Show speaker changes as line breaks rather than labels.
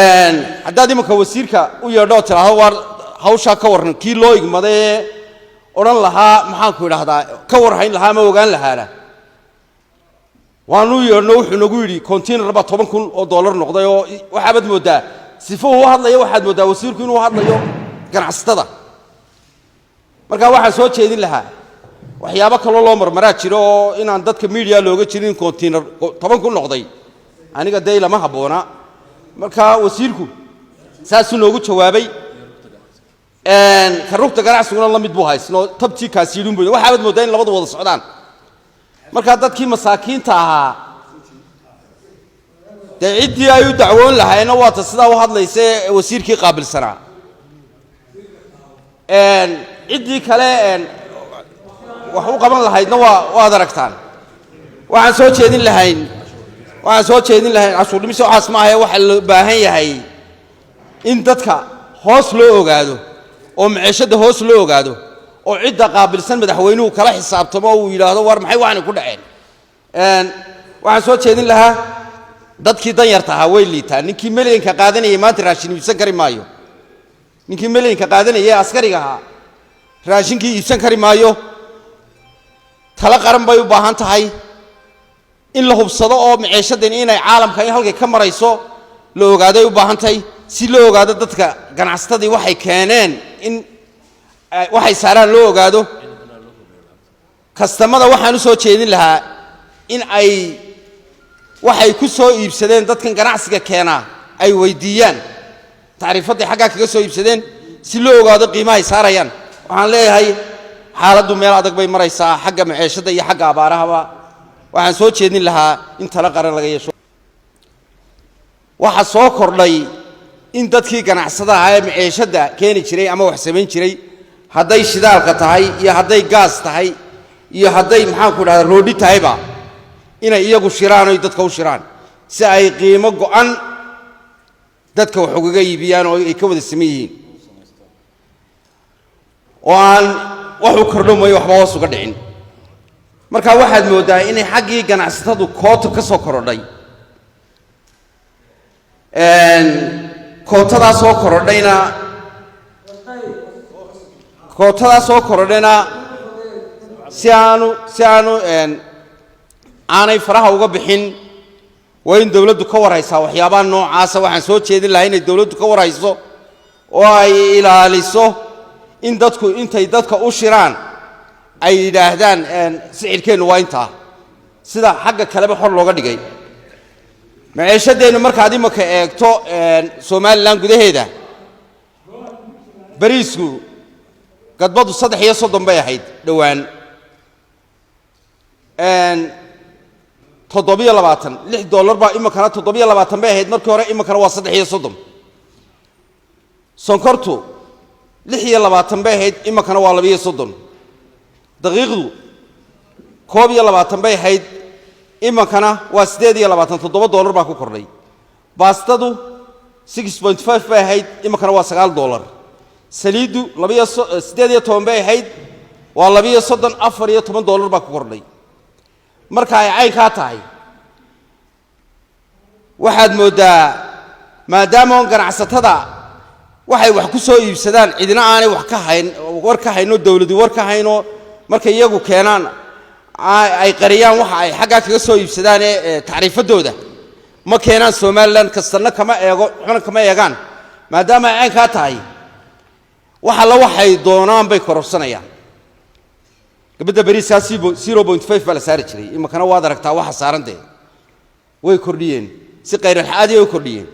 haddaad imanka wasiirka u yeedho tiraahdo war hawshaa ka waran kii loo igmaday odhan lahaa maxaan ku idhaahdaa ka warhayn lahaa ma ogaan lahaana waanu yeedhno wuxuu nagu yidhi container ba $10,000 noqday oo waxaad moodaa sifo uu hadlayo waxaad moodaa wasiirku inuu hadlayo ganacsatada marka waxaan soo jeedin lahaa waxyaabo kale loo marmaraa jiro oo inaan dadka media looga jirin container 10,000 noqday aniga deeyla ma haboona marka wasiirku saas uu noogu jawaabay ka rugta ganacsiguna la mid buu haysno tabtii ka siidun buu waxaad moodaa in labadu wada socdaan marka dadkii masaakiinta ahaa ciidii ay u dacwoon lahaayna waa ta sida uu hadlaysay wasiirkii qaabilsanaa ciidii kale wax u qaban lahaydna waa aragtaan waxaan soo jeedin lahayn cashuur dhimis oo asma ah waxa loo baahan yahay in dadka hoos loo ogaado oo maciishada hoos loo ogaado oo cidda qaabilsan madaxweynuhu kala xisaabtamo oo uu yiraahdo war maxay waxaan ku dhaceen waxaan soo jeedin lahaa dadkii dan yarta ahaa way liitaan ninkii milyanka qaadanayay maanta raashin iibsan kari maayo ninkii milyanka qaadanayay askariga ahaa raashinkii iibsan kari maayo tala qaran bay u baahan tahay in la hubsado oo maciishadan inay caalamka in halkay ka marayso la ogaaday u baahan tahay si loo ogaado dadka ganacsatadii waxay keeneen in waxay saaraan loo ogaado kastamada waxaan u soo jeedin lahaa in ay waxay ku soo iibsadeen dadkan ganacsiga keena ay weydiiyaan taariifada xagga kaga soo iibsadeen si loo ogaado qiimaha ay saarayaan waxaan leeyahay xaaladdu meel adag bay maraysaa xagga maciishada iyo xagga abaarahaba waxaan soo jeedin lahaa in tala qaran laga yeesho waxa soo kordhay in dadkii ganacsadaha ay maciishada keeni jiray ama wax sameyn jiray hadday shidaalka tahay iyo hadday gaas tahay iyo hadday maxaan ku idhahdaa roodhi tahayba inay iyagu shiraan oo dadka u shiraan si ay qiimo go'an dadka wax uga iibiyaan oo ay ka wada sameeyeen oo aan wax u kordho mooy waxba hoos uga dhicin marka waxaad moodaa inay xaggii ganacsatadu kooto ka soo korodhay kootada soo korodhayna si aanu aanay faraha uga bixin waa in dawladdu ka waraysaa waxyaabaha noocaas waxaan soo jeedin lahaa inay dawladdu ka warayso oo ay ilaaliso in dadku intay dadka u shiraan ay yiraahdaan sicirkeenu waa inta sida xagga kaleba xor looga dhigay maciishadeenu markaad imaka eegto Soomaaliland gudaheeda bariisku gadbadu 330 bay ahayd dhawaan $726 baa imaka $720 bay ahayd markii hore imaka waa 330 sonkortu 26 bay ahayd imaka waa 230 daqiiqdu $22 bay ahayd imaka waa $827 baa ku kordhay baastadu 6.5 bay ahayd imaka waa $9 saliidu 18 bay ahayd waa $234 baa ku kordhay marka ay caynka tahay waxaad moodaa maadaama ganacsatada waxay wax ku soo iibsadaan cidina aanay wax ka hayn war ka hayno dawladdu war ka hayno markay iyagu keenaan ay qariyaan waxa ay xagga kaga soo iibsadaan taariifadooda ma keenaan Soomaaliland kastana kama eegaan maadaama ay ka tahay waxa la waxay doonaan bay kororsanayaan gabadha bariisaasi 0.5 baa la saari jiray imaka waad aragtaa waxa saaran way kordhiyeen si qeyr caadi ah u kordhiyeen